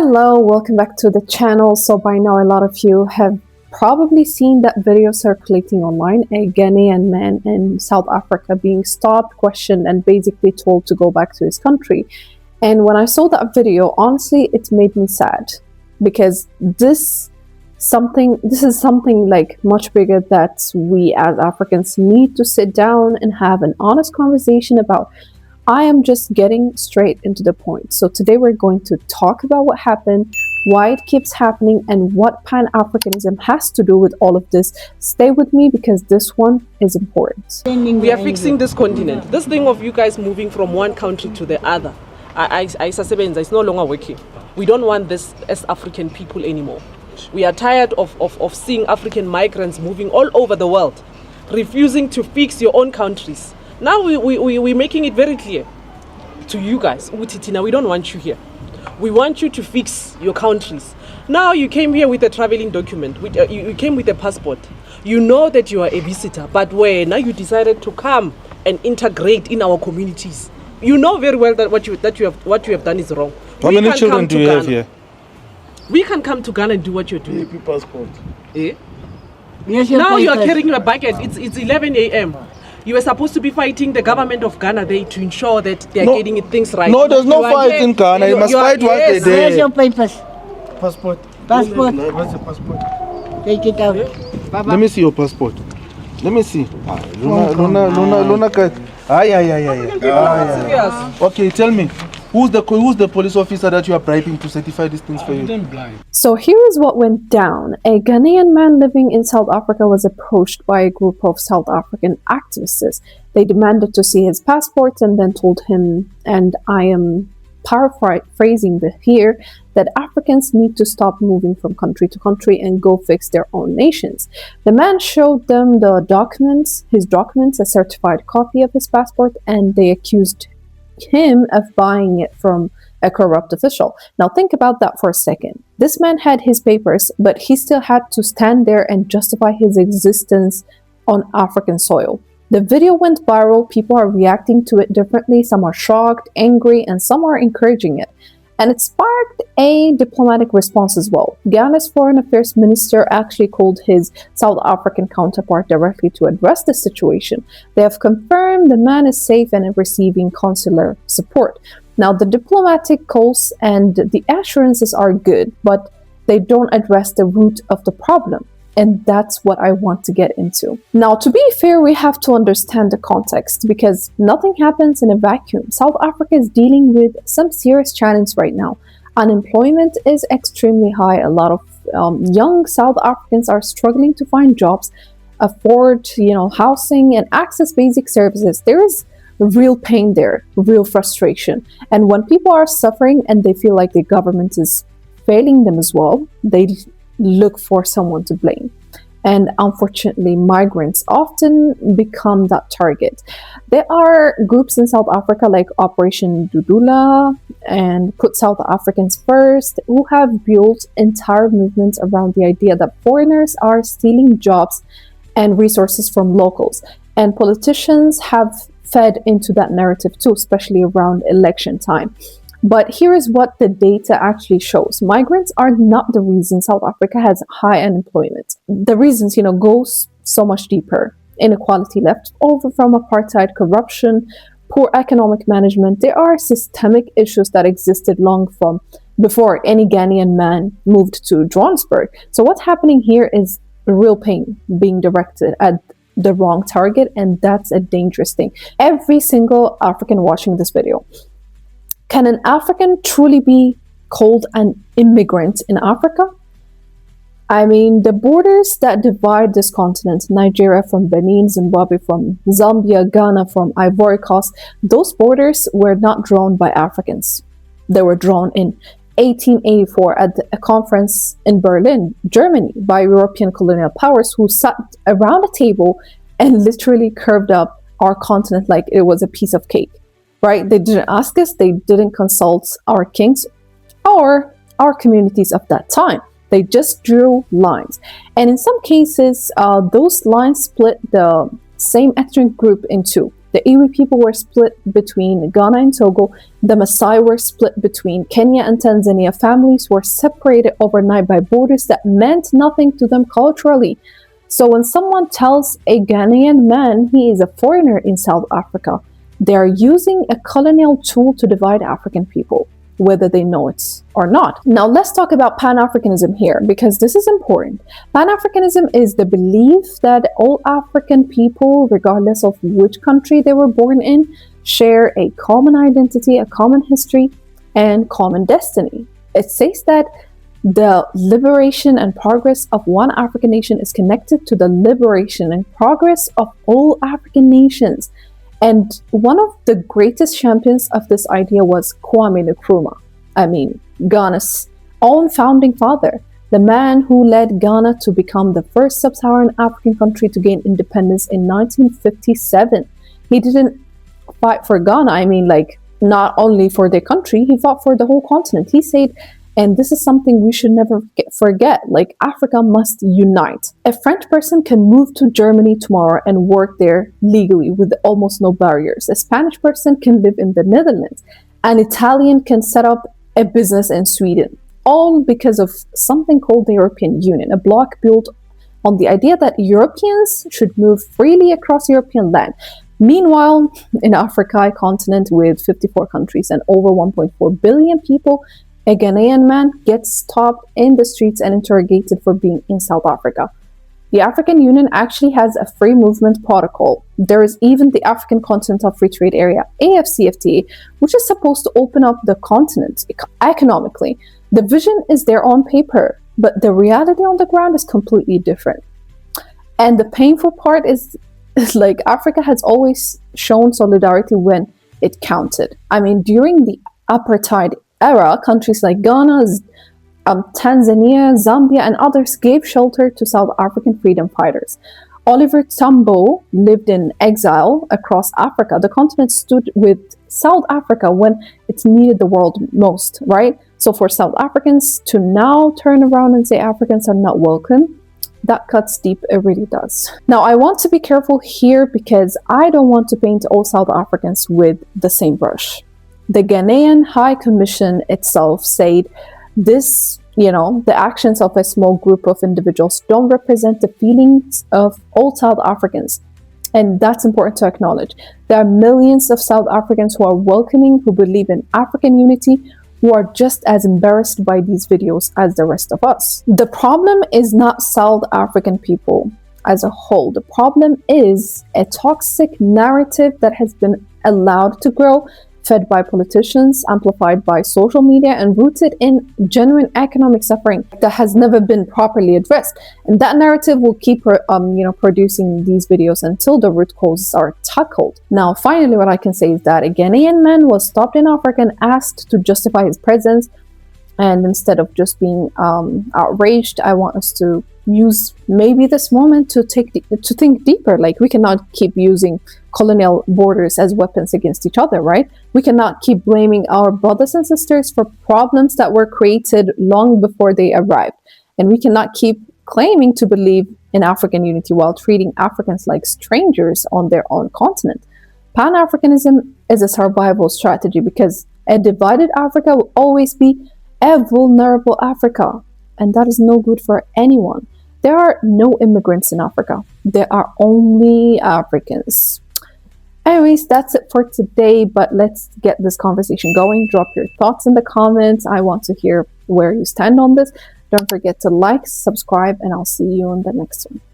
Hello, welcome back to the channel. So by now a lot of you have probably seen that video circulating online, a Ghanaian man in South Africa being stopped, questioned, and basically told to go back to his country. And when I saw that video, honestly, it made me sad because this is something like much bigger that we as Africans need to sit down and have an honest conversation about. I am just getting straight into the point. So today we're going to talk about what happened, why it keeps happening, and what Pan-Africanism has to do with all of this. Stay with me because this one is important. We are fixing this continent. This thing of you guys moving from one country to the other, it's no longer working. We don't want this as African people anymore. We are tired of seeing African migrants moving all over the world, refusing to fix your own countries. Now we're making it very clear to you guys, Utitina, we don't want you here. We want you to fix your countries. Now you came here with a traveling document, you came with a passport. You know that you are a visitor, but now you decided to come and integrate in our communities. You know very well that what you have done is wrong. How many children do you have here? We can come to Ghana and do what you're doing. Passport. Eh? Now you are carrying a bucket. It's 11 a.m. You were supposed to be fighting the government of Ghana there to ensure that they are getting things right. No, there's no fight in Ghana. You must fight what they did. Where's your papers? Passport. Passport. Where's your passport? Take it out. Let me see your passport. Let me see. Luna. Okay, tell me. Who's the police officer that you are bribing to certify these things for you? So here is what went down. A Ghanaian man living in South Africa was approached by a group of South African activists. They demanded to see his passport and then told him, and I am paraphrasing here, that Africans need to stop moving from country to country and go fix their own nations. The man showed them his documents, a certified copy of his passport, and they accused him of buying it from a corrupt official. Now think about that for a second. This man had his papers, but he still had to stand there and justify his existence on African soil. The video went viral. People are reacting to it differently. Some are shocked, angry, and some are encouraging it. And it sparked a diplomatic response as well. Ghana's foreign affairs minister actually called his South African counterpart directly to address the situation. They have confirmed the man is safe and receiving consular support. Now, the diplomatic calls and the assurances are good, but they don't address the root of the problem. And that's what I want to get into. Now, to be fair, we have to understand the context because nothing happens in a vacuum. South Africa is dealing with some serious challenges right now. Unemployment is extremely high. A lot of young South Africans are struggling to find jobs, afford, housing, and access basic services. There is real pain there, real frustration. And when people are suffering and they feel like the government is failing them as well, they look for someone to blame. And unfortunately, migrants often become that target. There are groups in South Africa like Operation Dudula and Put South Africans First who have built entire movements around the idea that foreigners are stealing jobs and resources from locals. And politicians have fed into that narrative too, especially around election time. But here is what the data actually shows. Migrants are not the reason South Africa has high unemployment. The reasons, go so much deeper. Inequality left over from apartheid, corruption, poor economic management. There are systemic issues that existed long from before any Ghanaian man moved to Johannesburg. So what's happening here is real pain being directed at the wrong target, and that's a dangerous thing. Every single African watching this video, can an African truly be called an immigrant in Africa? I mean, the borders that divide this continent, Nigeria from Benin, Zimbabwe from Zambia, Ghana from Ivory Coast, those borders were not drawn by Africans. They were drawn in 1884 at a conference in Berlin, Germany, by European colonial powers who sat around a table and literally curved up our continent like it was a piece of cake. Right? They didn't ask us, they didn't consult our kings or our communities of that time. They just drew lines. And in some cases, those lines split the same ethnic group in two. The Iwi people were split between Ghana and Togo. The Maasai were split between Kenya and Tanzania. Families were separated overnight by borders that meant nothing to them culturally. So when someone tells a Ghanaian man he is a foreigner in South Africa, they are using a colonial tool to divide African people, whether they know it or not. Now let's talk about Pan-Africanism here, because this is important. Pan-Africanism is the belief that all African people, regardless of which country they were born in, share a common identity, a common history, and common destiny. It says that the liberation and progress of one African nation is connected to the liberation and progress of all African nations. And one of the greatest champions of this idea was Kwame Nkrumah. I mean, Ghana's own founding father, the man who led Ghana to become the first sub-Saharan African country to gain independence in 1957. He didn't fight for Ghana, not only for their country, he fought for the whole continent. He said, and this is something we should never forget, Africa must unite. A French person can move to Germany tomorrow and work there legally with almost no barriers. A Spanish person can live in the Netherlands. An Italian can set up a business in Sweden, all because of something called the European Union, a bloc built on the idea that Europeans should move freely across European land. Meanwhile, in Africa, a continent with 54 countries and over 1.4 billion people, a Ghanaian man gets stopped in the streets and interrogated for being in South Africa. The African Union actually has a free movement protocol. There is even the African Continental Free Trade Area, AFCFTA, which is supposed to open up the continent economically. The vision is there on paper, but the reality on the ground is completely different. And the painful part is Africa has always shown solidarity when it counted. During the apartheid era, countries like Ghana, Tanzania, Zambia, and others gave shelter to South African freedom fighters. Oliver Tambo lived in exile across Africa. The continent stood with South Africa when it needed the world most, right? So for South Africans to now turn around and say Africans are not welcome, that cuts deep, it really does. Now, I want to be careful here because I don't want to paint all South Africans with the same brush. The Ghanaian High Commission itself said the actions of a small group of individuals don't represent the feelings of all South Africans. And that's important to acknowledge. There are millions of South Africans who are welcoming, who believe in African unity, who are just as embarrassed by these videos as the rest of us. The problem is not South African people as a whole. The problem is a toxic narrative that has been allowed to grow, fed by politicians, amplified by social media, and rooted in genuine economic suffering that has never been properly addressed. And that narrative will keep producing these videos until the root causes are tackled. Now, finally, what I can say is that a Ghanaian man was stopped in Africa and asked to justify his presence. And instead of just being outraged, I want us to use maybe this moment to think deeper. We cannot keep using colonial borders as weapons against each other, right? We cannot keep blaming our brothers and sisters for problems that were created long before they arrived. And we cannot keep claiming to believe in African unity while treating Africans like strangers on their own continent. Pan-Africanism is a survival strategy because a divided Africa will always be a vulnerable Africa, and that is no good for anyone. There are no immigrants in Africa. There are only Africans. Anyways, that's it for today, but let's get this conversation going. Drop your thoughts in the comments. I want to hear where you stand on this. Don't forget to like, subscribe, and I'll see you on the next one.